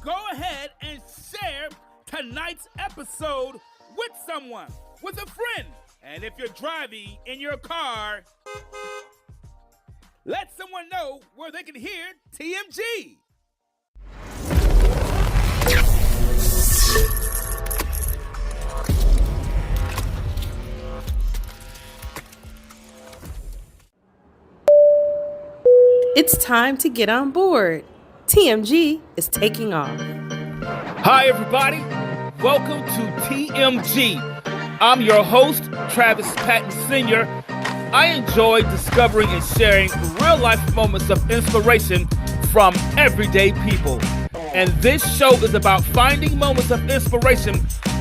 go ahead and share tonight's episode with someone, with a friend. And if you're driving in your car, let someone know where they can hear TMG. It's time to get on board. TMG is taking off. Hi, everybody. Welcome to TMG. I'm your host, Travis Patton Sr. I enjoy discovering and sharing real-life moments of inspiration from everyday people. And this show is about finding moments of inspiration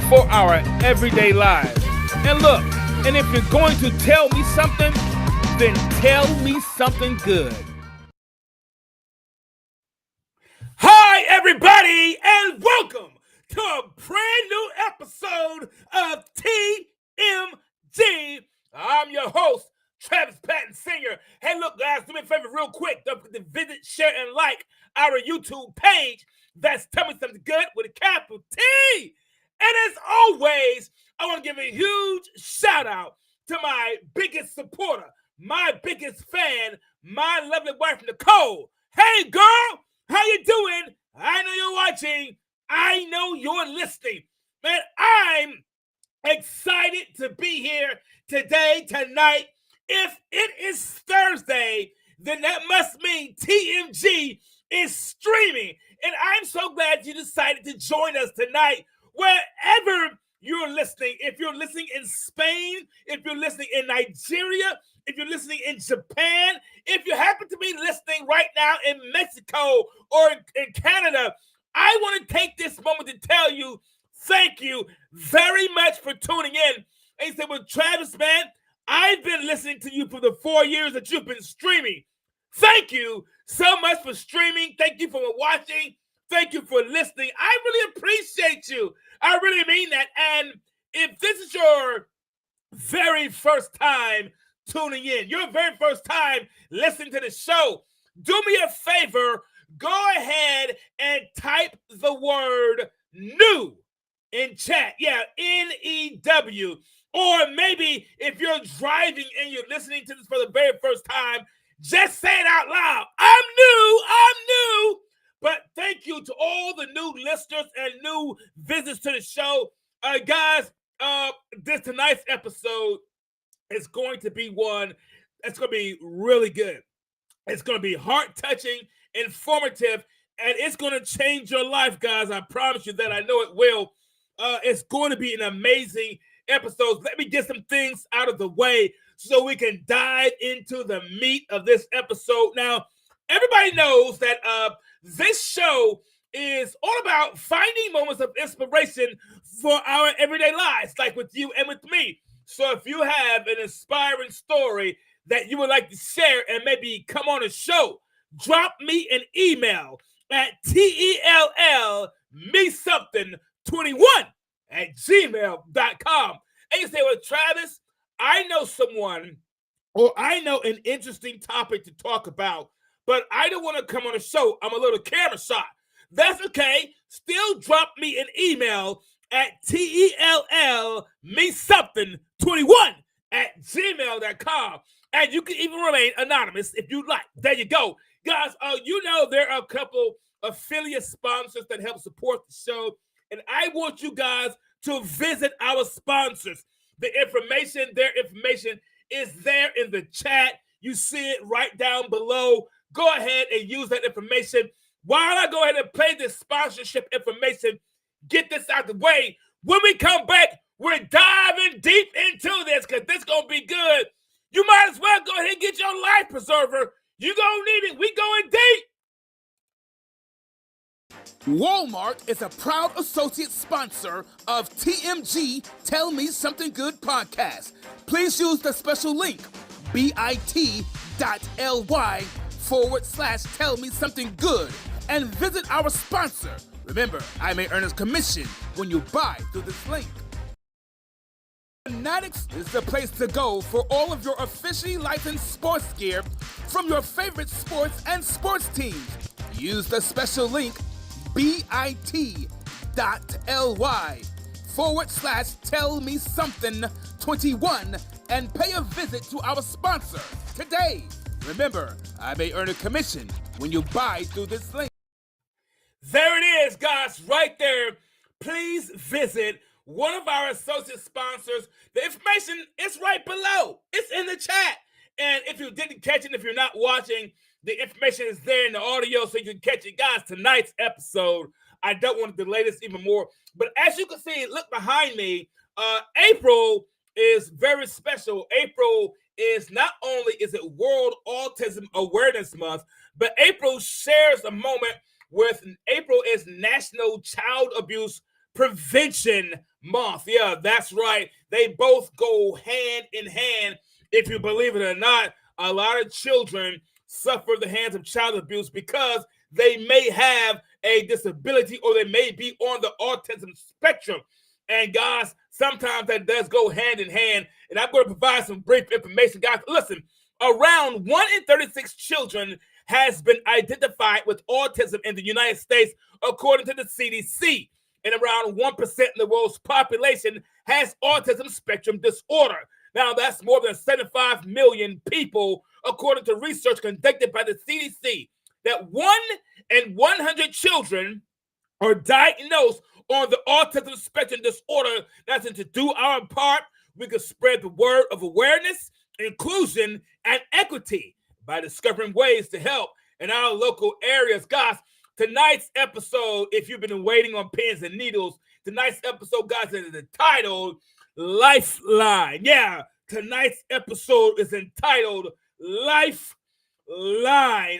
for our everyday lives. And look, and if you're going to tell me something, then tell me something good. Hi, everybody, and welcome to a brand new episode of TMG. I'm your host, Travis Patton Sr. Hey, look, guys, do me a favor real quick. Don't forget to visit, share, and like our YouTube page. That's Tell Me Something Good with a capital T. And as always, I want to give a huge shout out to my biggest supporter, my biggest fan, my lovely wife, Nicole. Hey, girl, how you doing? I know you're watching. I know you're listening. Man, I'm excited to be here today, tonight. If it is Thursday, then that must mean TMG is streaming. And I'm so glad you decided to join us tonight, wherever you're listening. If you're listening in Spain, if you're listening in Nigeria, if you're listening in Japan, if you happen to be listening right now in Mexico or in Canada, I want to take this moment to tell you thank you very much for tuning in. And you say, well, Travis, man, I've been listening to you for the 4 years that you've been streaming. Thank you so much for streaming. Thank you for watching. Thank you for listening. I really appreciate you. I really mean that. And if this is your very first time tuning in, your very first time listening to the show, do me a favor, go ahead and type the word new in chat. Yeah, N-E-W. Or maybe if you're driving and you're listening to this for the very first time, just say it out loud. I'm new. But thank you to all the new listeners and new visitors to the show. Guys, this tonight's episode is going to be one that's going to be really good. It's going to be heart-touching, informative, and it's going to change your life, guys. I promise you that. I know it will. It's going to be an amazing episode. Let me get some things out of the way so we can dive into the meat of this episode. Now, everybody knows that this show is all about finding moments of inspiration for our everyday lives, like with you and with me. So if you have an inspiring story that you would like to share and maybe come on a show, drop me an email at tellmesomething21@gmail.com. And you say, well, Travis, I know someone or I know an interesting topic to talk about, but I don't want to come on a show. I'm a little camera shy. That's okay. Still drop me an email at tellmesomething21@gmail.com. And you can even remain anonymous if you like. There you go. Guys, you know there are a couple affiliate sponsors that help support the show. And I want you guys to visit our sponsors. Their information is there in the chat. You see it right down below. Go ahead and use that information. While I go ahead and play this sponsorship information, get this out the way. When we come back, we're diving deep into this because this is going to be good. You might as well go ahead and get your life preserver. You're going to need it. We going deep. Walmart is a proud associate sponsor of TMG Tell Me Something Good podcast. Please use the special link bit.ly/Tell Me Something Good and visit our sponsor. Remember, I may earn a commission when you buy through this link. Fanatics is the place to go for all of your officially licensed sports gear from your favorite sports and sports teams. Use the special link bit.ly/tell-me-something21 and pay a visit to our sponsor today. Remember, I may earn a commission when you buy through this link. There it is, guys, right there. Please visit one of our associate sponsors. The information is right below. It's in the chat. And if you didn't catch it, if you're not watching, the information is there in the audio so you can catch it. Guys, tonight's episode, I don't want to delay this even more. But as you can see, look behind me. April is very special. April is not only is it World Autism Awareness Month, but April shares a moment with April is National Child Abuse Prevention Month. Yeah, that's right. They both go hand in hand. If you believe it or not, a lot of children suffer the hands of child abuse because they may have a disability or they may be on the autism spectrum. And guys, sometimes that does go hand in hand. And I'm going to provide some brief information. Guys, listen, around 1 in 36 children has been identified with autism in the United States, according to the CDC. And around 1% of the world's population has autism spectrum disorder. Now, that's more than 75 million people, according to research conducted by the CDC, that 1 in 100 children are diagnosed on the autism spectrum disorder. That's to do our part. We can spread the word of awareness, inclusion, and equity by discovering ways to help in our local areas. Guys, tonight's episode, if you've been waiting on pins and needles, tonight's episode, guys, is entitled Lifeline. Yeah, tonight's episode is entitled Lifeline.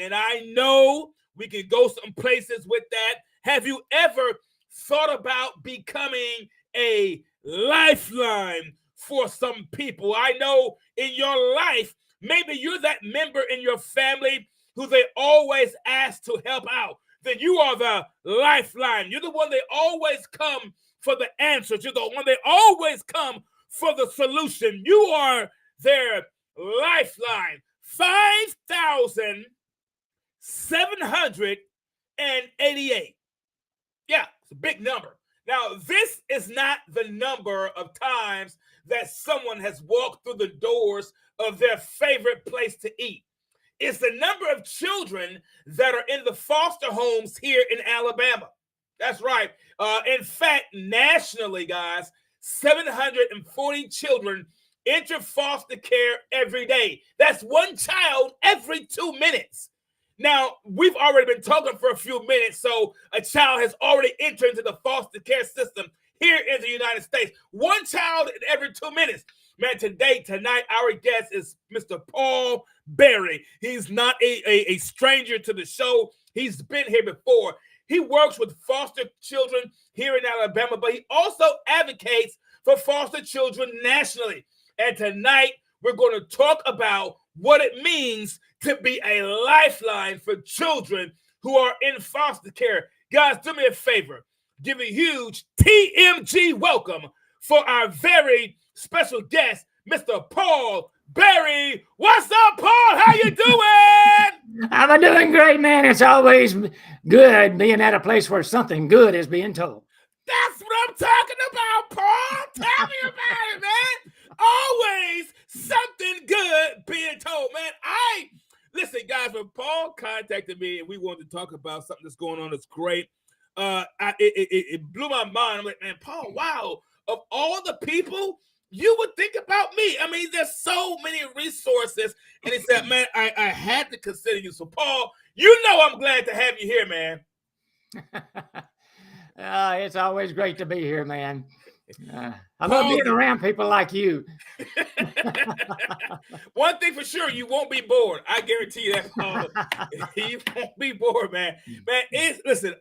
And I know we can go some places with that. Have you ever thought about becoming a lifeline for some people? I know in your life, maybe you're that member in your family who they always ask to help out. Then you are the lifeline. You're the one they always come for the answers. You're the one they always come for the solution. You are their lifeline. 5,788. Yeah, it's a big number. Now, this is not the number of times that someone has walked through the doors of their favorite place to eat. It's the number of children that are in the foster homes here in Alabama. That's right. In fact, nationally, guys, 740 children enter foster care every day. That's one child every 2 minutes. Now, we've already been talking for a few minutes, so a child has already entered into the foster care system here in the United States. One child in every 2 minutes. Man, tonight, our guest is Mr. Paul Berry. He's not a stranger to the show. He's been here before. He works with foster children here in Alabama, but he also advocates for foster children nationally. And tonight, we're going to talk about what it means to be a lifeline for children who are in foster care. Guys, do me a favor. Give a huge TMG welcome for our very special guest, Mr. Paul Berry. What's up, Paul? How you doing? I'm doing great, man. It's always good being at a place where something good is being told. That's what I'm talking about, Paul. Tell me about it, man. Always something good being told, man. Listen, guys, when Paul contacted me and we wanted to talk about something that's going on that's great, it blew my mind. I'm like, man, Paul, wow, of all the people, you would think about me. I mean, there's so many resources. And he said, man, I had to consider you. So, Paul, you know I'm glad to have you here, man. It's always great to be here, man. I love being around people like you. One thing for sure, you won't be bored. I guarantee you that, Paul. You won't be bored, man. Man, it's an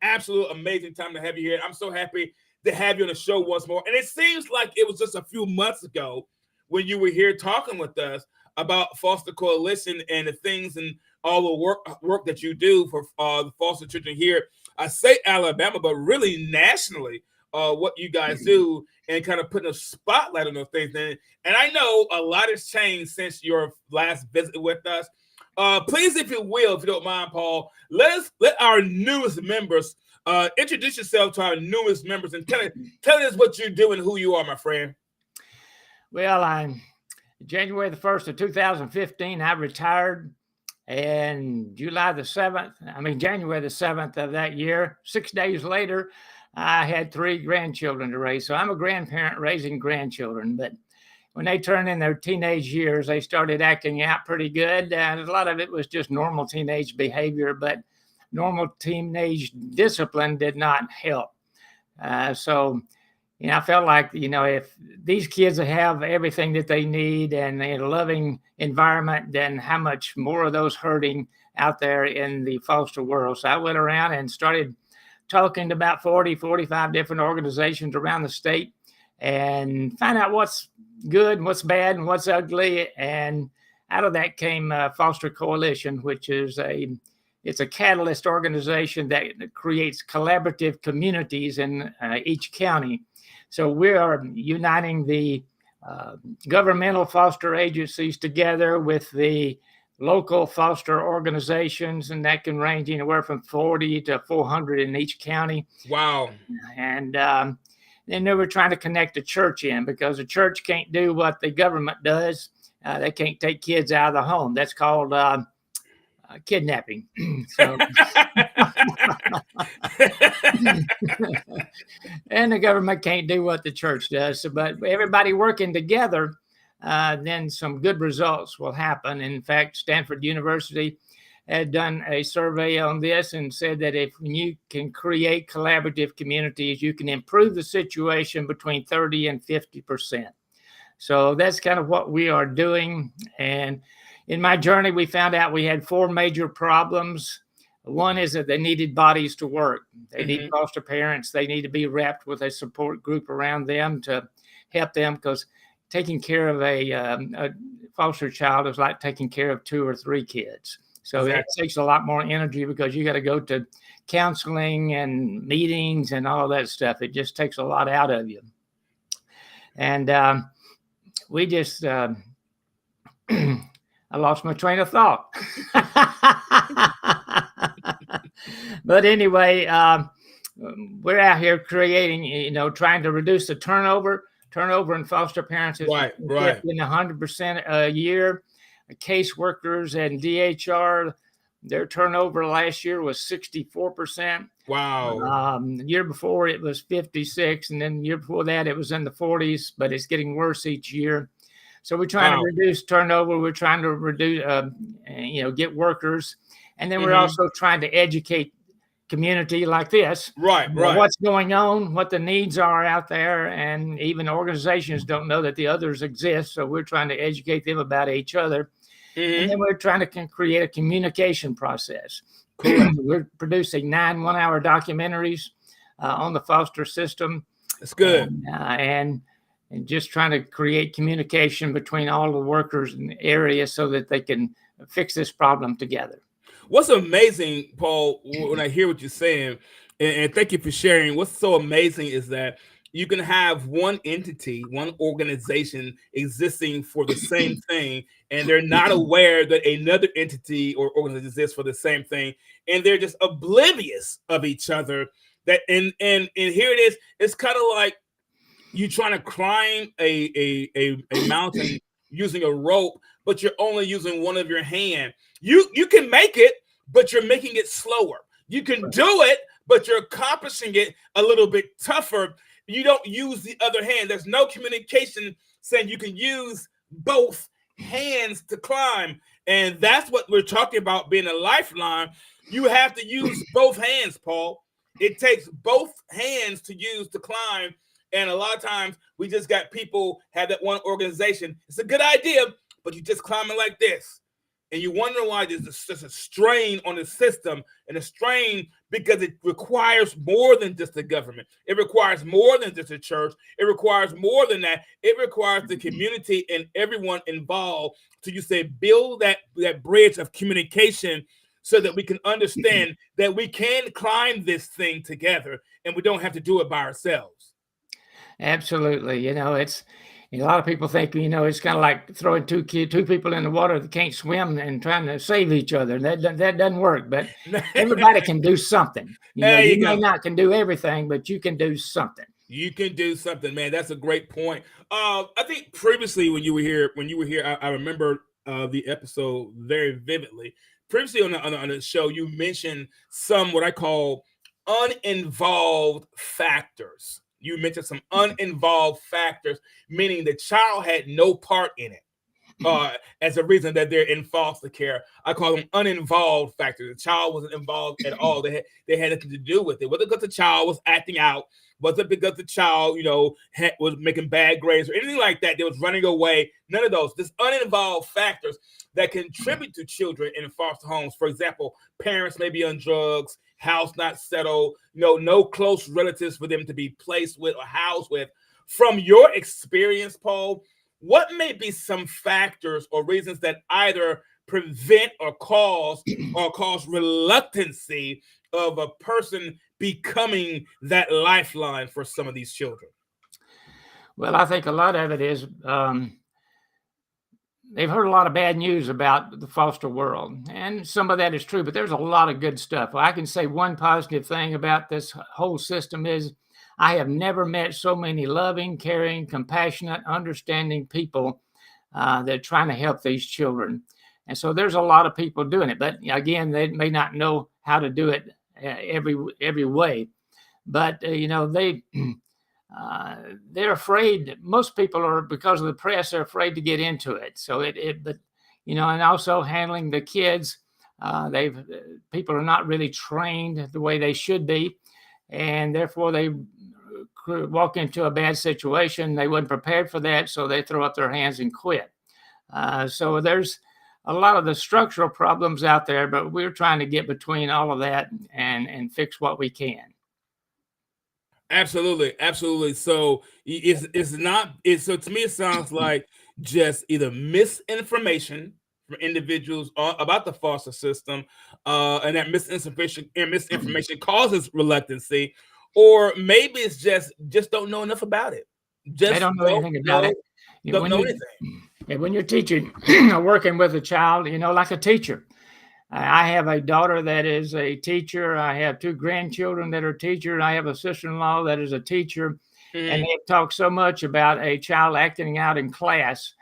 absolute amazing time to have you here. I'm so happy to have you on the show once more. And it seems like it was just a few months ago when you were here talking with us about Foster Coalition and the things and all the work that you do for the foster children here. I say Alabama, but really nationally. What you guys do and kind of putting a spotlight on those things. And I know a lot has changed since your last visit with us, Please, if you will, if you don't mind, Paul, let our newest members introduce yourself to our newest members and tell us what you do and who you are, my friend. Well, I'm January the 1st of 2015, I retired. And January the 7th of that year, 6 days later, I had 3 grandchildren to raise. So I'm a grandparent raising grandchildren. But when they turned in their teenage years, they started acting out pretty good. And a lot of it was just normal teenage behavior, but normal teenage discipline did not help. So I felt like, if these kids have everything that they need and a loving environment, then how much more of those hurting out there in the foster world. So I went around and started talking to about 45 different organizations around the state and find out what's good and what's bad and what's ugly. And out of that came Foster Coalition, which is it's a catalyst organization that creates collaborative communities in each county. So we are uniting the governmental foster agencies together with the local foster organizations, and that can range anywhere from 40 to 400 in each county. Wow. And then they were trying to connect the church in, because the church can't do what the government does. They can't take kids out of the home. That's called kidnapping. So, and the government can't do what the church does. So, but everybody working together, then some good results will happen. In fact, Stanford University had done a survey on this and said that if you can create collaborative communities, you can improve the situation between 30 and 50%. So that's kind of what we are doing. And in my journey, we found out we had 4 major problems. One is that they needed bodies to work. They need foster parents. They need to be wrapped with a support group around them to help them, because taking care of a foster child is like taking care of 2 or 3 kids. So It takes a lot more energy, because you got to go to counseling and meetings and all that stuff. It just takes a lot out of you. And we just... I lost my train of thought. But anyway, we're out here creating, trying to reduce the turnover. Turnover in foster parents is right. in 100% a year. Caseworkers and DHR, their turnover last year was 64%. Wow. The year before it was 56, and then the year before that it was in the 40s, but it's getting worse each year. So we're trying to reduce turnover. We're trying to reduce, get workers. And then we're also trying to educate community like this. Right. What's going on, what the needs are out there. And even organizations don't know that the others exist. So we're trying to educate them about each other. And then we're trying to create a communication process. Cool. We're producing 9 one-hour documentaries on the foster system. That's good. And just trying to create communication between all the workers in the area so that they can fix this problem together. What's amazing, Paul, when I hear what you're saying, and thank you for sharing, what's so amazing is that you can have one entity, one organization existing for the same thing, and they're not aware that another entity or organization exists for the same thing, and they're just oblivious of each other. That and here it is. It's kind of like you trying to climb a mountain using a rope, but you're only using one of your hand. You can make it, but you're making it slower. You can do it, but you're accomplishing it a little bit tougher. You don't use the other hand. There's no communication saying you can use both hands to climb. And that's what we're talking about being a lifeline. You have to use both hands, Paul. It takes both hands to use to climb. And a lot of times we just got people have that one organization. It's a good idea, but you just climbing like this. And you wonder why there's just a strain on the system, and a strain because it requires more than just the government. It requires more than just the church. It requires more than that. It requires the community and everyone involved to build that bridge of communication so that we can understand that we can climb this thing together and we don't have to do it by ourselves. Absolutely. A lot of people think, it's kind of like throwing two people in the water that can't swim and trying to save each other. That doesn't work. But everybody can do something. There You you may go. not can do everything, but you can do something. You can do something, man. That's a great point. I think previously when you were here, I remember the episode very vividly. Previously on the show, you mentioned some what I call uninvolved factors. You mentioned some uninvolved factors, meaning the child had no part in it. As a reason that they're in foster care, I call them uninvolved factors. The child wasn't involved at all. They had nothing to do with it. Whether because the child was acting out, wasn't because the child, was making bad grades or anything like that. They was running away. None of those. There's uninvolved factors that contribute to children in foster homes. For example, parents may be on drugs, house not settled, no close relatives for them to be placed with or housed with. From your experience, Paul, what may be some factors or reasons that either prevent or cause reluctancy of a person becoming that lifeline for some of these children? Well, I think a lot of it is they've heard a lot of bad news about the foster world, and some of that is true, but there's a lot of good stuff. Well, I can say one positive thing about this whole system is I have never met so many loving, caring, compassionate, understanding people that are trying to help these children. And so there's a lot of people doing it, but again, they may not know how to do it every way. But they're afraid. Most people are, because of the press, they're afraid to get into it. So and also handling the kids. People are not really trained the way they should be, and therefore they walk into a bad situation. They weren't prepared for that, so they throw up their hands and quit. So there's a lot of the structural problems out there, but we're trying to get between all of that and fix what we can. Absolutely. So so to me it sounds like just either misinformation from individuals about the foster system, and that misinformation causes reluctancy, or maybe it's just don't know enough about it. They don't know anything about it. Don't know anything. And when you're teaching or working with a child, like a teacher. I have a daughter that is a teacher. I have 2 grandchildren that are teachers. I have a sister-in-law that is a teacher. And they've talked so much about a child acting out in class,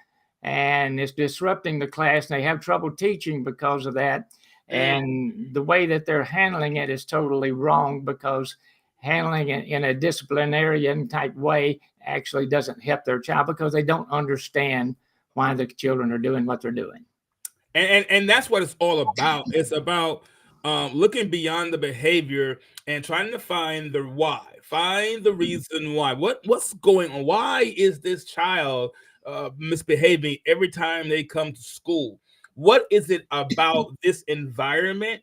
and it's disrupting the class. And they have trouble teaching because of that. And the way that they're handling it is totally wrong, because handling it in a disciplinarian type way actually doesn't help their child, because they don't understand why the children are doing what they're doing. And that's what it's all about. It's about looking beyond the behavior and trying to find the why, find the reason why. What's going on? Why is this child misbehaving every time they come to school? What is it about this environment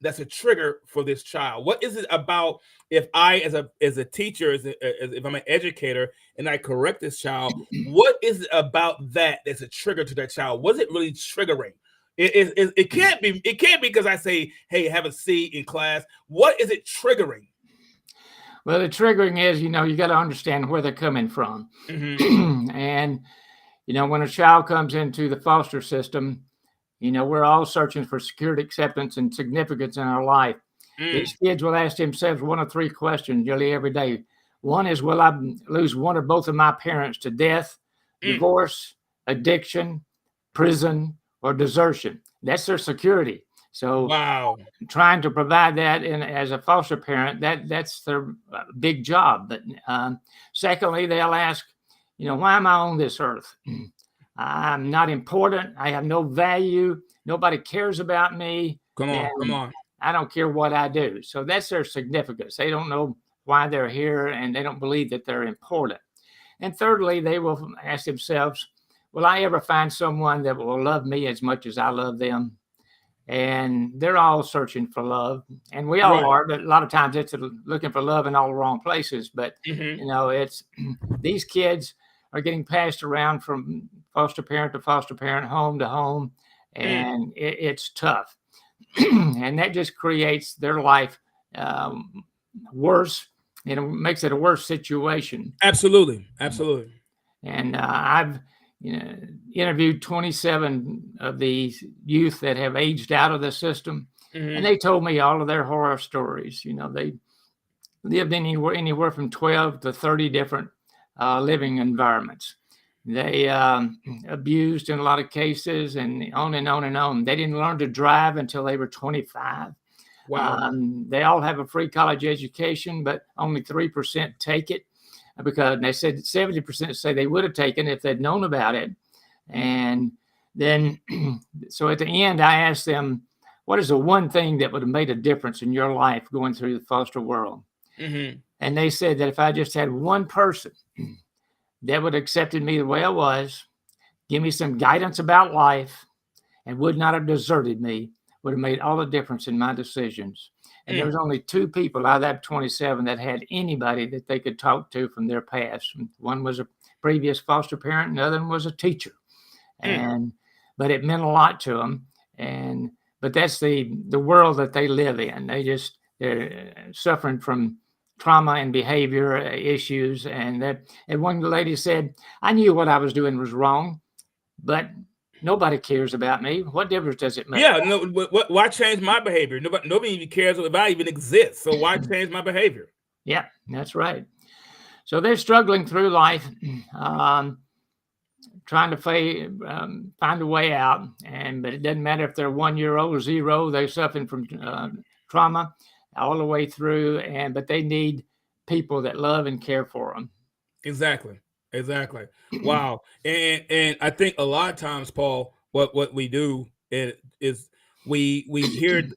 that's a trigger for this child? What is it about, if I as a teacher, if I'm an educator and I correct this child, what is it about that's a trigger to that child? What's it really triggering? It can't be because I say, hey, have a C in class. What is it triggering? Well, the triggering is, you got to understand where they're coming from. And when a child comes into the foster system, we're all searching for security, acceptance, and significance in our life. These kids will ask themselves one of 3 questions nearly every day. One is, will I lose one or both of my parents to death, divorce, addiction, prison, or desertion? That's their security. So wow, trying to provide that as a foster parent, that's their big job. But secondly, they'll ask, why am I on this earth? I'm not important. I have no value. Nobody cares about me. Come on. I don't care what I do. So that's their significance. They don't know why they're here, and they don't believe that they're important. And thirdly, they will ask themselves, will I ever find someone that will love me as much as I love them? And they're all searching for love, and we all are, but a lot of times it's looking for love in all the wrong places. But it's these kids are getting passed around from foster parent to foster parent, home to home, and it's tough. And that just creates their life worse, and it makes it a worse situation. Absolutely. And I've interviewed 27 of these youth that have aged out of the system, and they told me all of their horror stories. They lived anywhere from 12 to 30 different living environments. They abused in a lot of cases, and on and on and on. They didn't learn to drive until they were 25. Wow. They all have a free college education, but only 3% take it, because they said 70% say they would have taken it if they'd known about it. And then, so at the end, I asked them, what is the one thing that would have made a difference in your life going through the foster world? And they said that if I just had one person that would have accepted me the way I was, give me some guidance about life, and would not have deserted me, would have made all the difference in my decisions. And there was only 2 people out of that 27 that had anybody that they could talk to from their past. One was a previous foster parent, and the other one was a teacher. But it meant a lot to them. But that's the world that they live in. They're suffering from trauma and behavior issues. And one lady said, I knew what I was doing was wrong, but nobody cares about me. What difference does it make? Yeah, no. Why change my behavior? Nobody even cares if I even exist. So why change my behavior? Yeah, that's right. So they're struggling through life, trying to find a way out. But it doesn't matter if they're 1 year old or 0. They're suffering from trauma all the way through. But they need people that love and care for them. Exactly. Wow. And I think a lot of times, Paul, what we do is we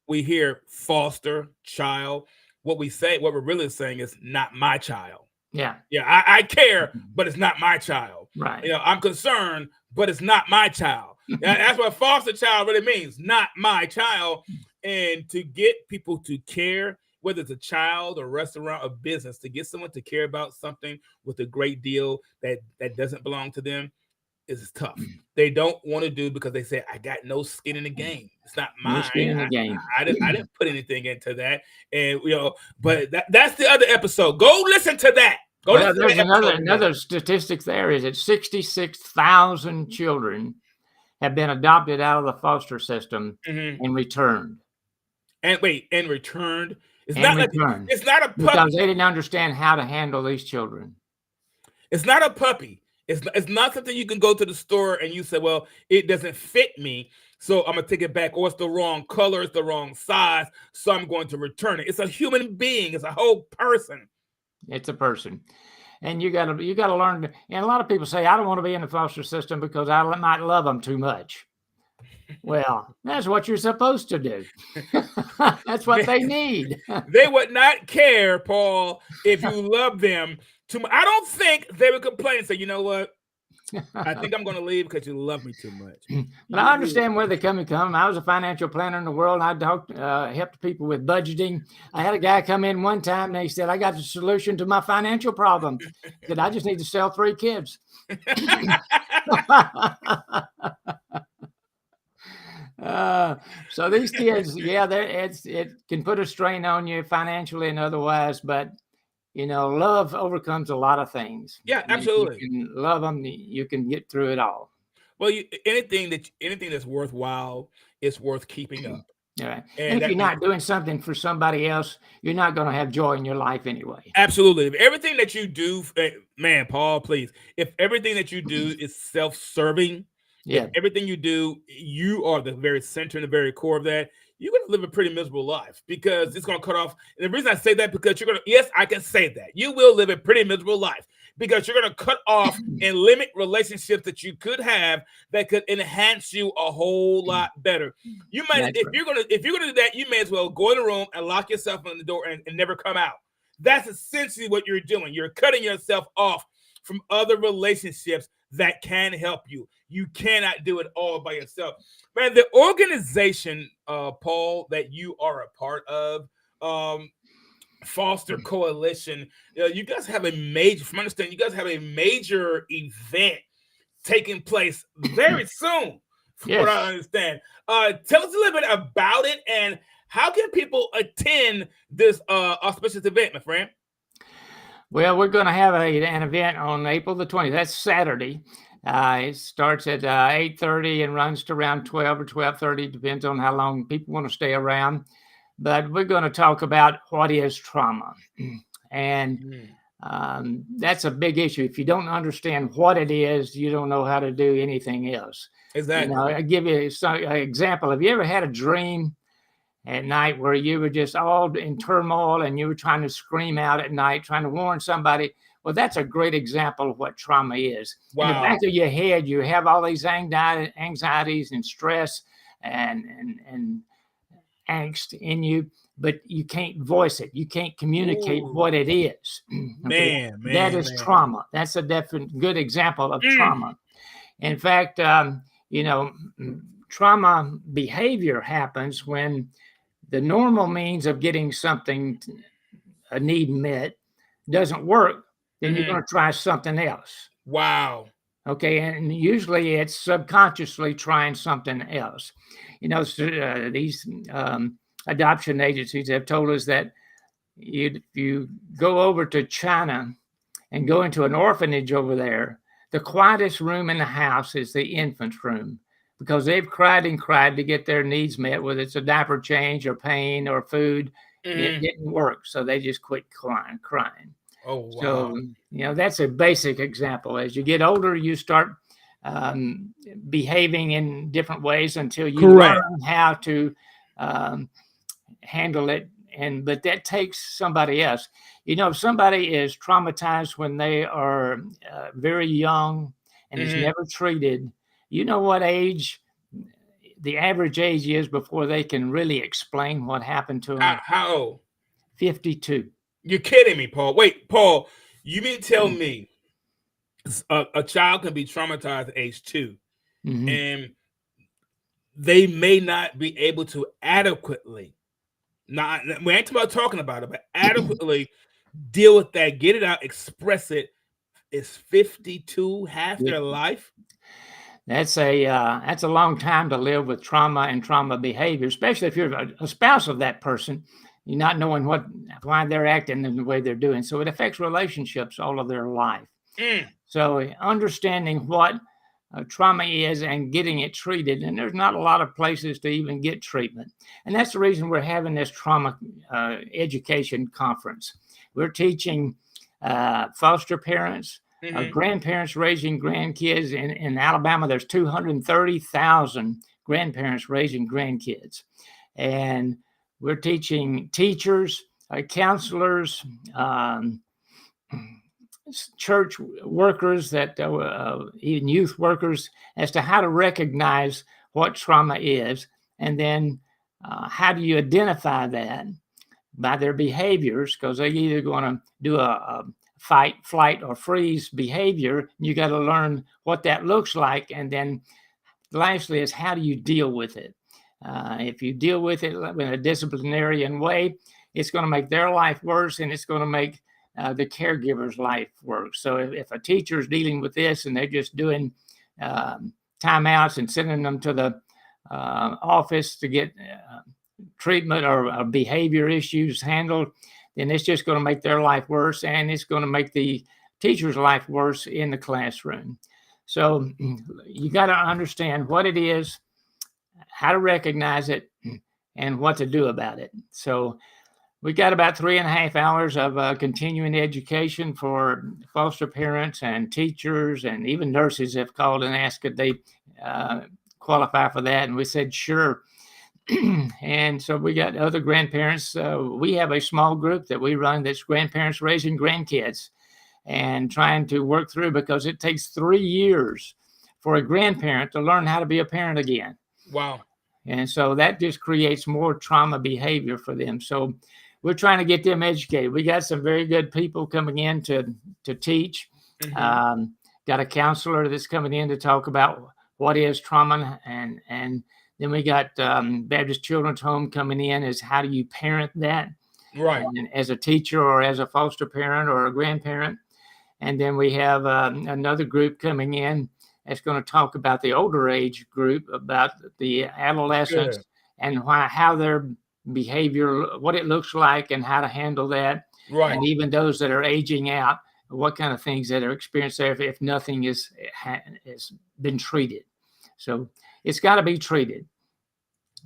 hear foster child. What we're really saying is not my child. Yeah. I care, but it's not my child. Right. I'm concerned, but it's not my child. That's what foster child really means. Not my child. And to get people to care, whether it's a child, a restaurant, a business, to get someone to care about something with a great deal that doesn't belong to them is tough. They don't want to do because they say, I got no skin in the game. It's not mine. No skin in the game. I didn't put anything into that. And but that's the other episode. Go listen to that. There's another statistic there is that 66,000 children have been adopted out of the foster system and returned. And returned. It's not a puppy. Because they didn't understand how to handle these children. It's not a puppy. It's not something you can go to the store and you say, well, it doesn't fit me, so I'm gonna take it back, or it's the wrong color, it's the wrong size, so I'm going to return it. It's a human being. It's a whole person. It's a person. And you gotta learn to, and a lot of people say, I don't want to be in the foster system because I might love them too much. Well, that's what you're supposed to do. That's what they need. They would not care, Paul, if you love them too much. I don't think they would complain and say, you know what? I think I'm going to leave because you love me too much. But I understand where they're coming from. I was a financial planner in the world. I helped people with budgeting. I had a guy come in one time and he said, I got the solution to my financial problem. He said, I just need to sell 3 kids. So these kids, it can put a strain on you financially and otherwise, but love overcomes a lot of things. Yeah, absolutely. If you can love them, you can get through it all. Well, anything that's worthwhile is worth keeping up. All right. And if you're not doing something for somebody else, you're not going to have joy in your life anyway. Absolutely. If everything that you do, man, Paul, please, if everything that you do is self-serving, if everything you do, you are the very center and the very core of that, you're going to live a pretty miserable life because it's going to cut off. And the reason I say that, because yes, I can say that. You will live a pretty miserable life because you're going to cut off and limit relationships that you could have that could enhance you a whole lot better. You might, if you're going to do that, you may as well go in the room and lock yourself in the door and never come out. That's essentially what you're doing. You're cutting yourself off from other relationships that can help you. You cannot do it all by yourself. Man, the organization, Paul, that you are a part of, Foster Coalition, you guys have a major, from my understanding, you guys have a major event taking place very soon, from what I understand. Tell us a little bit about it and how can people attend this auspicious event, my friend? Well, we're going to have an event on April the 20th. That's Saturday. It starts at 8:30 and runs to around 12 or 12:30. Depends on how long people want to stay around. But we're going to talk about what is trauma. And that's a big issue. If you don't understand what it is, you don't know how to do anything else. Exactly. I'll give you an example. Have you ever had a dream at night where you were just all in turmoil and you were trying to scream out at night, trying to warn somebody? Well, that's a great example of what trauma is. Wow. In the back of your head, you have all these anxieties and stress and angst in you, but you can't voice it. You can't communicate what it is. Okay? Man, That is trauma. That's a definite good example of trauma. In fact, trauma behavior happens when the normal means of getting something, a need met, doesn't work. Then you're going to try something else. Wow. Okay, and usually it's subconsciously trying something else. These adoption agencies have told us that if you go over to China and go into an orphanage over there, the quietest room in the house is the infant's room, because they've cried and cried to get their needs met, whether it's a diaper change or pain or food. It didn't work, so they just quit crying. Oh, wow. So, that's a basic example. As you get older, you start behaving in different ways until you learn how to handle it. But that takes somebody else. If somebody is traumatized when they are very young and is never treated, you know what age the average age is before they can really explain what happened to them? How old? 52. You're kidding me, Paul. Wait, Paul, you mean tell me a child can be traumatized at age 2 and they may not be able to adequately, we ain't talking about it, but adequately deal with that, get it out, express it, is 52 half their life? That's a long time to live with trauma and trauma behavior, especially if you're a spouse of that person. You're not knowing why they're acting in the way they're doing. So it affects relationships all of their life. So understanding what trauma is and getting it treated, and there's not a lot of places to even get treatment. And that's the reason we're having this trauma education conference. We're teaching foster parents, grandparents raising grandkids. In Alabama, there's 230,000 grandparents raising grandkids. And we're teaching teachers, counselors, church workers, even youth workers, as to how to recognize what trauma is. And then how do you identify that by their behaviors? Because they're either going to do a fight, flight, or freeze behavior. You got to learn what that looks like. And then lastly is, how do you deal with it? If you deal with it in a disciplinarian way, it's going to make their life worse, and it's going to make the caregiver's life worse. So if a teacher is dealing with this and they're just doing timeouts and sending them to the office to get treatment or behavior issues handled, then it's just going to make their life worse, and it's going to make the teacher's life worse in the classroom. So you got to understand what it is, how to recognize it, and what to do about it. So we got about 3.5 hours of continuing education for foster parents and teachers, and even nurses have called and asked if they qualify for that. And we said, sure. And so we got other grandparents. We have a small group that we run that's grandparents raising grandkids and trying to work through, because it takes 3 years for a grandparent to learn how to be a parent again. Wow. And so that just creates more trauma behavior for them. So we're trying to get them educated. We got some very good people coming in to teach. Got a counselor that's coming in to talk about what is trauma. And then we got Baptist Children's Home coming in as how do you parent that? Right. And as a teacher or as a foster parent or a grandparent. And then we have another group coming in that's going to talk about the older age group, about the adolescents and how they're behavior, what it looks like and how to handle that. Right. And even those that are aging out, what kind of things that are experienced there if nothing is been treated. So it's got to be treated.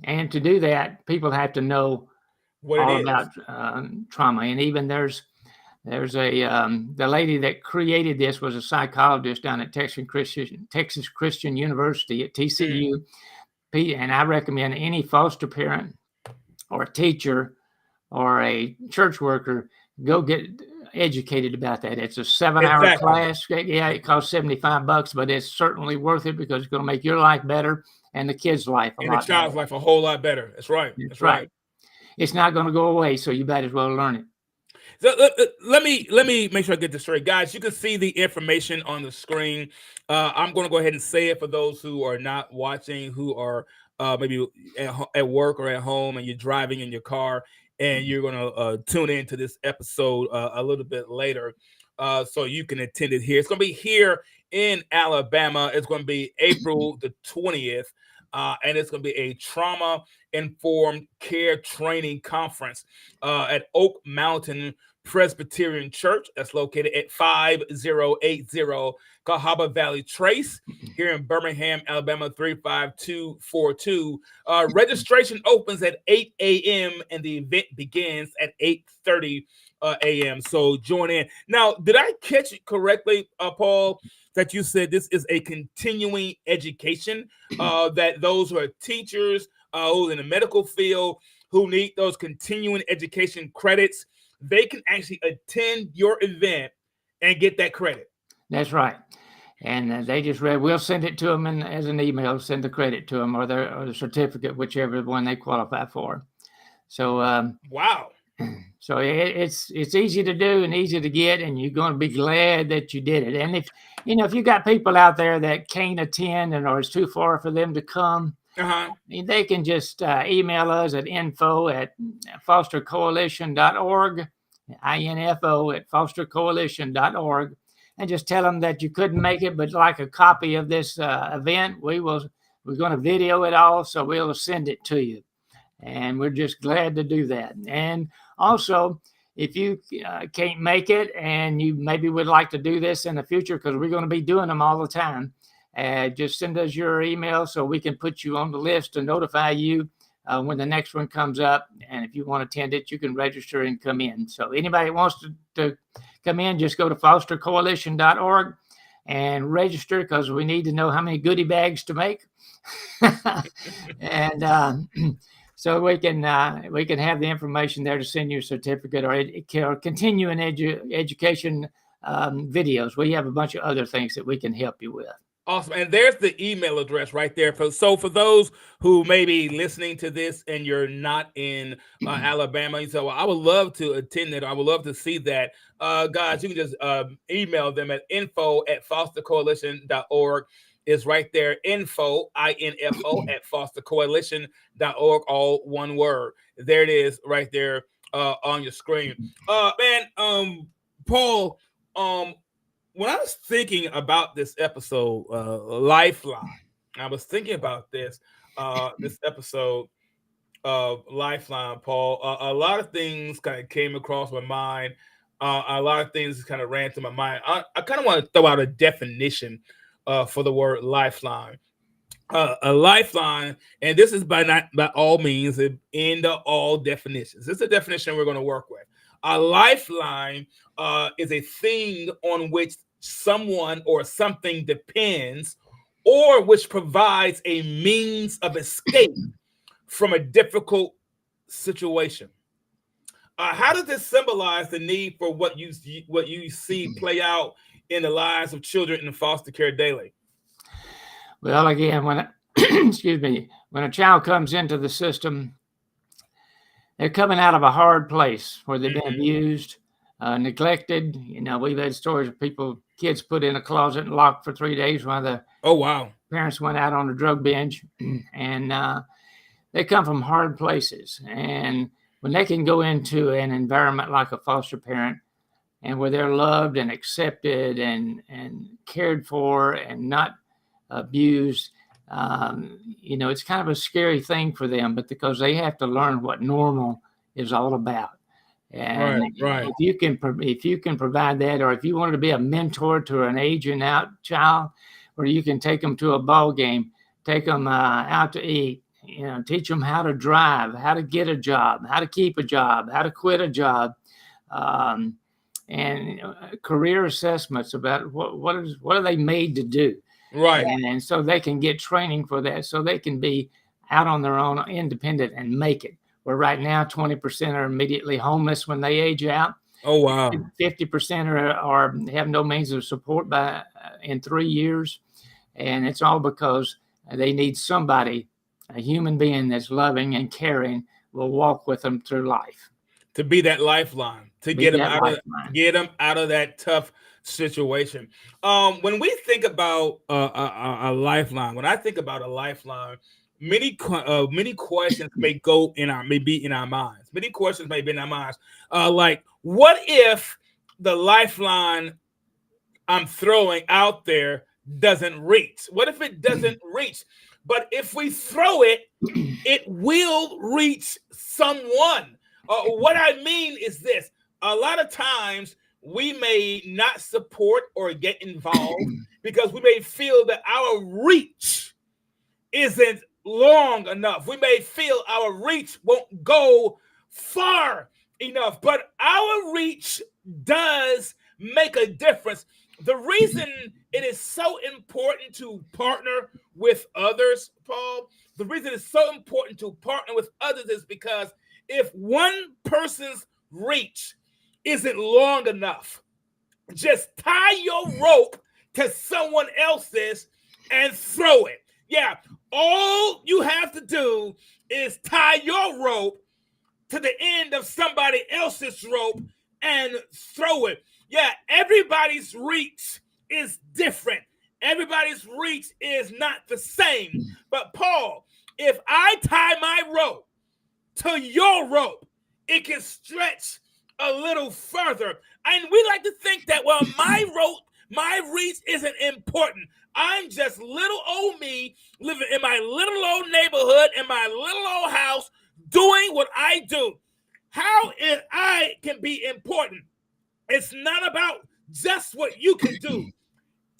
And to do that, people have to know What all it is. about trauma. And even there's the lady that created this was a psychologist down at Texas Christian University at TCU. And I recommend any foster parent or a teacher or a church worker go get educated about that. It's a 7-hour class. Yeah, it costs $75, but it's certainly worth it because it's going to make your life better and the kid's life a lot better. And the child's life a whole lot better. That's right. That's right. It's not going to go away, so you might as well learn it. So let me make sure I get this straight, guys. You can see the information on the screen. I'm going to go ahead and say it for those who are not watching, who are maybe at work or at home, and you're driving in your car, and you're going to tune into this episode a little bit later, so you can attend it here. It's going to be here in Alabama. It's going to be April the 20th. And it's going to be a trauma-informed care training conference at Oak Mountain Presbyterian Church. That's located at 5080 Cahaba Valley Trace here in Birmingham, Alabama, 35242. Registration opens at 8 a.m. and the event begins at 8:30 a.m. So join in. Now, did I catch it correctly, Paul, that you said this is a continuing education, that those who are teachers, who are in the medical field, who need those continuing education credits, they can actually attend your event and get that credit? That's right. And they just we'll send it to them as an email, send the credit to them or the certificate, whichever one they qualify for. So, wow. So it's easy to do and easy to get, and you're going to be glad that you did it. And if you got people out there that can't attend or it's too far for them to come, they can just email us at info@fostercoalition.org, info@fostercoalition.org, and just tell them that you couldn't make it, but like a copy of this event, we're going to video it all, so we'll send it to you. And we're just glad to do that. And also, if you can't make it and you maybe would like to do this in the future, because we're going to be doing them all the time, just send us your email so we can put you on the list to notify you when the next one comes up. And if you want to attend it, you can register and come in. So anybody that wants to come in, just go to fostercoalition.org and register, because we need to know how many goodie bags to make. And so we can have the information there to send you a certificate or continuing education videos. We have a bunch of other things that we can help you with. Awesome. And there's the email address right there. So for those who may be listening to this and you're not in Alabama, you say, well, I would love to attend it. I would love to see that. Guys, you can just email them at info@fostercoalition.org. Is right there, info @fostercoalition.org, all one word. There it is right there on your screen. Paul, when I was thinking about this episode, Lifeline, I was thinking about this episode of Lifeline, Paul. A lot of things kind of came across my mind. A lot of things kind of ran through my mind. I kind of want to throw out a definition for the word lifeline. A lifeline, and this is by all means in all definitions. This is a definition we're going to work with. A lifeline is a thing on which someone or something depends, or which provides a means of escape from a difficult situation. How does this symbolize the need for what you see play out in the lives of children in foster care daily? Well, again, when a child comes into the system, they're coming out of a hard place where they've been abused, neglected. We've had stories of kids put in a closet and locked for 3 days while the parents went out on a drug binge, and they come from hard places. And when they can go into an environment like a foster parent, and where they're loved and accepted and cared for and not abused, it's kind of a scary thing for them, but because they have to learn what normal is all about. And Right. if you can provide that, or if you wanted to be a mentor to an aging out child, where you can take them to a ball game, take them out to eat, teach them how to drive, how to get a job, how to keep a job, how to quit a job, and career assessments about what are they made to do. Right. And so they can get training for that, so they can be out on their own, independent, and make it. Where right now 20% are immediately homeless when they age out. Oh, wow. 50% are have no means of support in 3 years, and it's all because they need somebody, a human being that's loving and caring, will walk with them through life. To be that lifeline, to get them out of that tough situation. When we think about a lifeline, when I think about a lifeline, many questions may be in our minds. Many questions may be in our minds. Like, what if the lifeline I'm throwing out there doesn't reach? What if it doesn't reach? But if we throw it, it will reach someone. What I mean is this: a lot of times we may not support or get involved because we may feel that our reach isn't long enough. We may feel our reach won't go far enough, but our reach does make a difference. The reason it is so important to partner with others, Paul, the reason it's so important to partner with others is because if one person's reach isn't long enough, just tie your rope to someone else's and throw it. Yeah, all you have to do is tie your rope to the end of somebody else's rope and throw it. Yeah, everybody's reach is different. Everybody's reach is not the same. But Paul, if I tie my rope to your rope, it can stretch a little further. And we like to think that, well, my rope, my reach isn't important. I'm just little old me living in my little old neighborhood, in my little old house, doing what I do. How I can be important? It's not about just what you can do.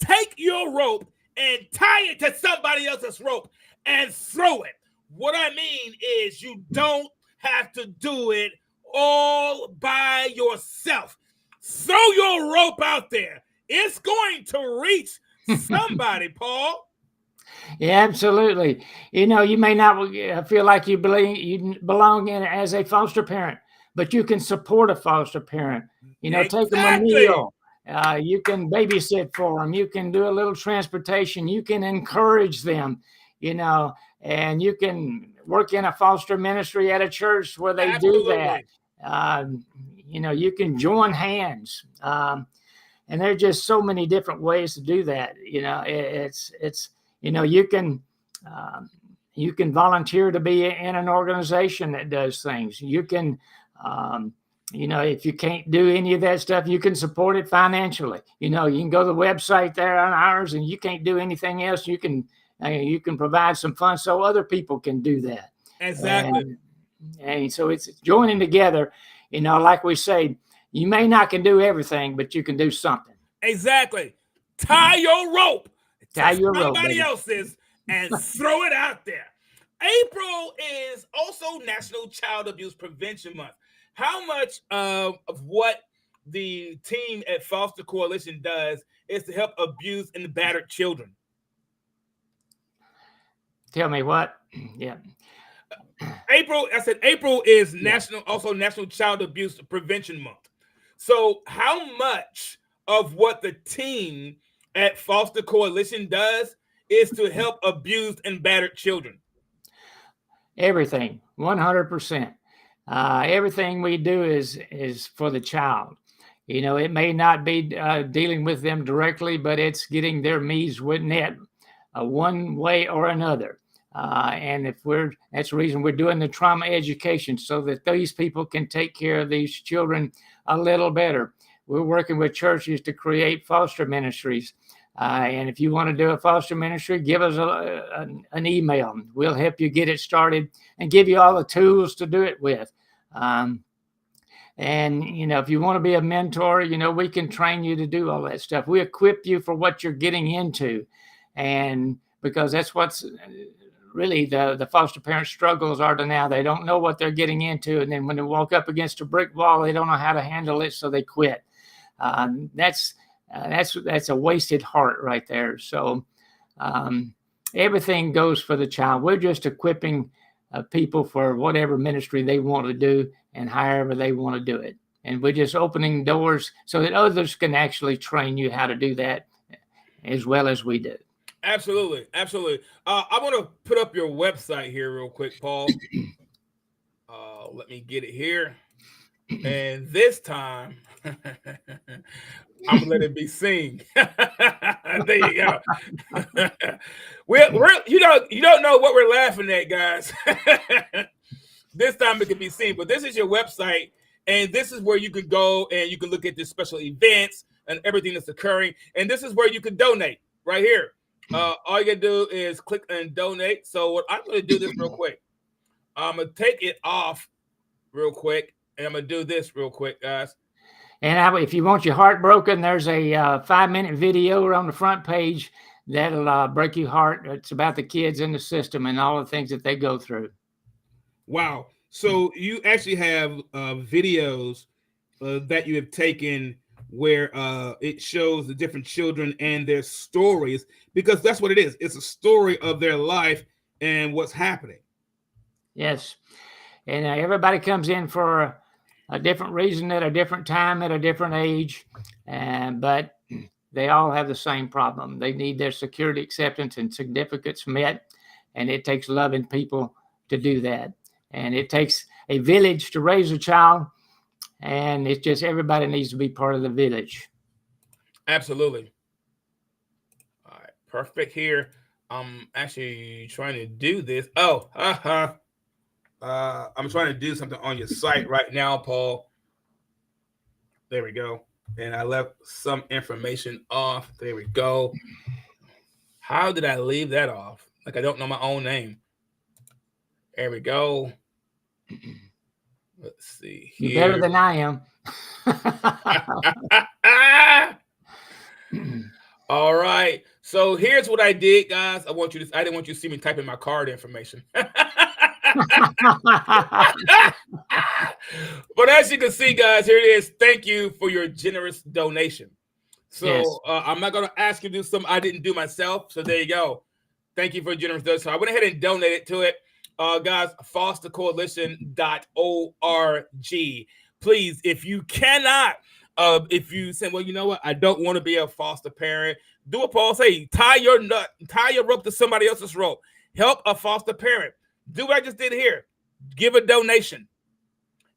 Take your rope and tie it to somebody else's rope and throw it. What I mean is you don't have to do it all by yourself. Throw your rope out there. It's going to reach somebody, Paul. Yeah, absolutely. You may not feel like you belong in as a foster parent, but you can support a foster parent. Exactly. Take them a meal. You can babysit for them. You can do a little transportation. You can encourage them, and you can work in a foster ministry at a church where they do that. You can join hands. And there are just so many different ways to do that. You can volunteer to be in an organization that does things. You can, if you can't do any of that stuff, you can support it financially. You can go to the website there on ours, and you can't do anything else. You can provide some funds so other people can do that. Exactly. And so it's joining together. Like we say, you may not can do everything, but you can do something. Exactly. Tie your rope to somebody else's and throw it out there. April is also National Child Abuse Prevention Month. How much of what the team at Foster Coalition does is to help abused and battered children? Tell me what? Yeah. April is National Child Abuse Prevention Month. So how much of what the team at Foster Coalition does is to help abused and battered children? Everything, 100%. Everything we do is for the child. It may not be dealing with them directly, but it's getting their needs met one way or another. And that's the reason we're doing the trauma education, so that these people can take care of these children a little better. We're working with churches to create foster ministries And if you want to do a foster ministry, give us an email. We'll help you get it started and give you all the tools to do it with. And, if you want to be a mentor, we can train you to do all that stuff. We equip you for what you're getting into. And because that's what's really the foster parent struggles are to now. They don't know what they're getting into. And then when they walk up against a brick wall, they don't know how to handle it. So they quit. That's a wasted heart right there. So everything goes for the child. We're just equipping people for whatever ministry they want to do and however they want to do it. And we're just opening doors so that others can actually train you how to do that as well as we do. Absolutely. Absolutely. I want to put up your website here real quick, Paul. Let me get it here. And this time, I'm gonna let it be seen. There you go. we're you don't know what we're laughing at, guys. This time it can be seen, but this is your website, and this is where you can go and you can look at the special events and everything that's occurring. And this is where you can donate right here. All you gotta do is click and donate. So what I'm gonna do this real quick. I'm gonna take it off real quick, and I'm gonna do this real quick, guys. And if you want your heart broken, there's a 5-minute video on the front page that'll break your heart. It's about the kids in the system and all the things that they go through. Wow. So you actually have videos that you have taken where it shows the different children and their stories, because that's what it is. It's a story of their life and what's happening. Yes. And everybody comes in for a different reason at a different time, at a different age. But they all have the same problem. They need their security, acceptance, and significance met. And it takes loving people to do that. And it takes a village to raise a child. And it's just everybody needs to be part of the village. Absolutely. All right. Perfect here. I'm actually trying to do this. Oh, I'm trying to do something on your site right now, Paul. There we go. And I left some information off. There we go. How did I leave that off? Like I don't know my own name. There we go. Let's see here. You're better than I am. All right. So here's what I did, guys. I didn't want you to see me type in my card information. But as you can see, guys, here it is. Thank you for your generous donation. So yes. I'm not going to ask you to do something I didn't do myself. So there you go. Thank you for your generous donation. So I went ahead and donated to it. Guys, fostercoalition.org. Please, if you cannot, if you say, well, you know what, I don't want to be a foster parent, do what Paul say, tie your rope to somebody else's rope. Help a foster parent. Do what I just did here. Give a donation.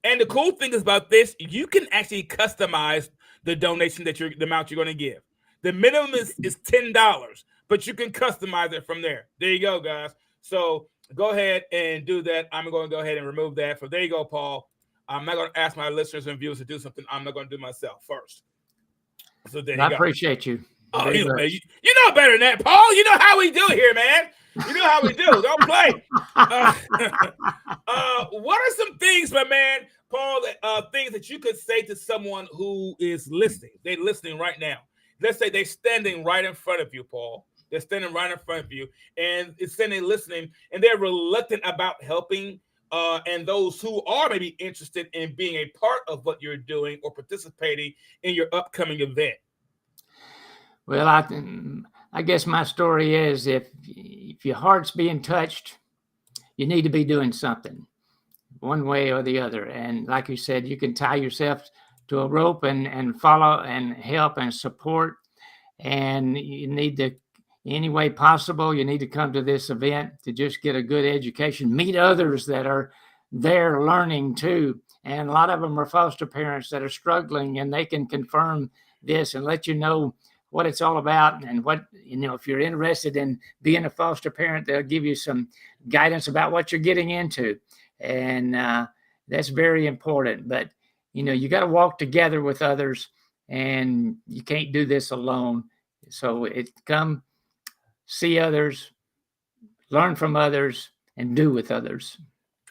And the cool thing is about this, you can actually customize the donation the amount you're going to give. The minimum is $10, but you can customize it from there. There you go, guys. So go ahead and do that. I'm going to go ahead and remove that. So there you go, Paul. I'm not going to ask my listeners and viewers to do something I'm not going to do myself first. So there you go. I appreciate you. Oh, you know better than that, Paul. You know how we do here, man. You know how we do. Don't play. What are some things, my man, Paul, things that you could say to someone who is listening? They're listening right now. Let's say they're standing right in front of you, Paul. They're standing right in front of you, and it's standing listening, and they're reluctant about helping. And those who are maybe interested in being a part of what you're doing or participating in your upcoming event. Well, I guess my story is if your heart's being touched, you need to be doing something one way or the other. And like you said, you can tie yourself to a rope and follow and help and support. And you need to, any way possible, you need to come to this event to just get a good education, meet others that are there learning too. And a lot of them are foster parents that are struggling, and they can confirm this and let you know what it's all about. And what, if you're interested in being a foster parent, they'll give you some guidance about what you're getting into. And that's very important. But, you got to walk together with others, and you can't do this alone. So come see others, learn from others, and do with others.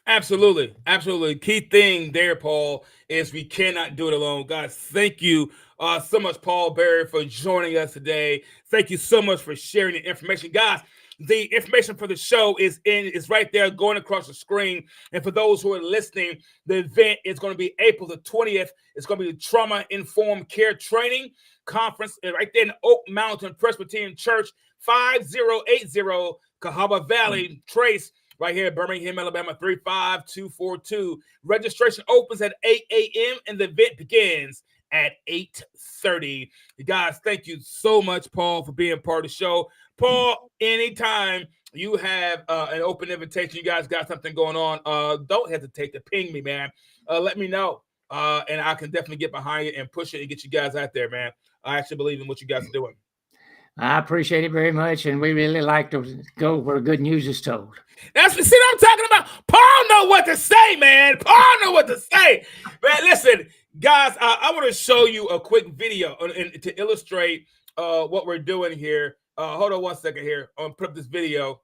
Absolutely. Absolutely. Key thing there, Paul, is we cannot do it alone. Guys, thank you so much, Paul Berry, for joining us today. Thank you so much for sharing the information. Guys, the information for the show is right there going across the screen. And for those who are listening, the event is going to be April the 20th. It's going to be the Trauma Informed Care Training Conference right there in Oak Mountain Presbyterian Church, 5080 Cahaba Valley Trace, right here, Birmingham, Alabama, 35242. Registration opens at 8 a.m. and the event begins at 8:30. Guys, thank you so much, Paul, for being part of the show. Paul, anytime you have an open invitation, you guys got something going on, don't hesitate to ping me, man. Let me know, and I can definitely get behind it and push it and get you guys out there, man. I actually believe in what you guys are doing. I appreciate it very much, and we really like to go where good news is told. See what I'm talking about? Paul know what to say, man. Paul know what to say. Man, listen, guys, I want to show you a quick video to illustrate what we're doing here. Hold on one second here. I'm going to put up this video,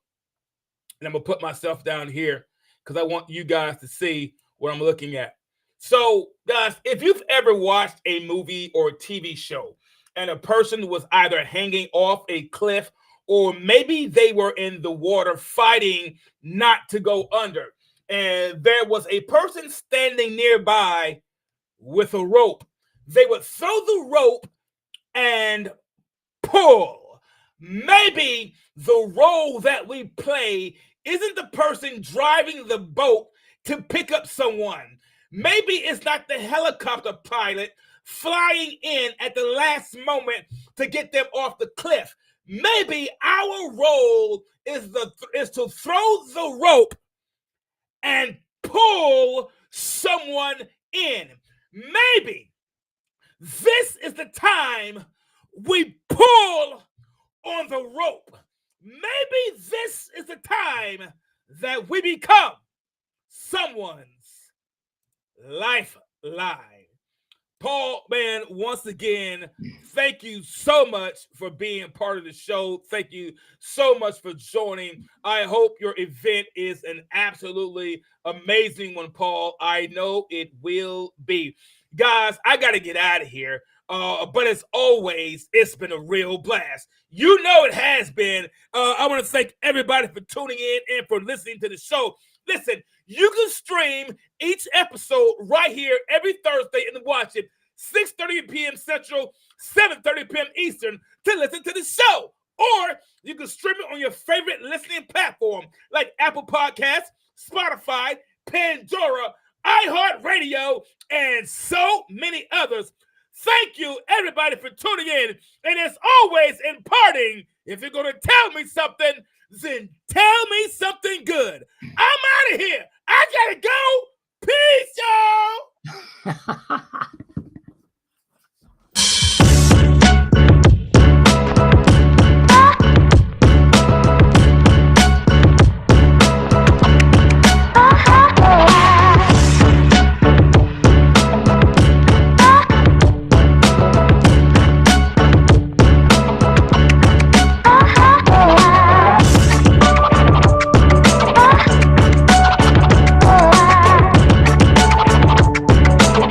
and I'm going to put myself down here because I want you guys to see what I'm looking at. So, guys, if you've ever watched a movie or a TV show and a person was either hanging off a cliff or maybe they were in the water fighting not to go under, and there was a person standing nearby with a rope, they would throw the rope and pull. Maybe the role that we play isn't the person driving the boat to pick up someone. Maybe it's not the helicopter pilot flying in at the last moment to get them off the cliff. Maybe our role is to throw the rope and pull someone in. Maybe this is the time we pull on the rope. Maybe this is the time that we become someone's lifeline. Paul, man, once again, thank you so much for being part of the show. Thank you so much for joining. I hope your event is an absolutely amazing one, Paul. I know it will be. Guys, I got to get out of here. But as always, it's been a real blast. You know it has been. I want to thank everybody for tuning in and for listening to the show. Listen, you can stream each episode right here every Thursday and watch it 6:30 p.m. Central, 7:30 p.m. Eastern to listen to the show. Or you can stream it on your favorite listening platform like Apple Podcasts, Spotify, Pandora, iHeartRadio, and so many others. Thank you, everybody, for tuning in. And as always, in parting, if you're going to tell me something, then tell me something good. I'm out of here. I gotta go. Peace, y'all.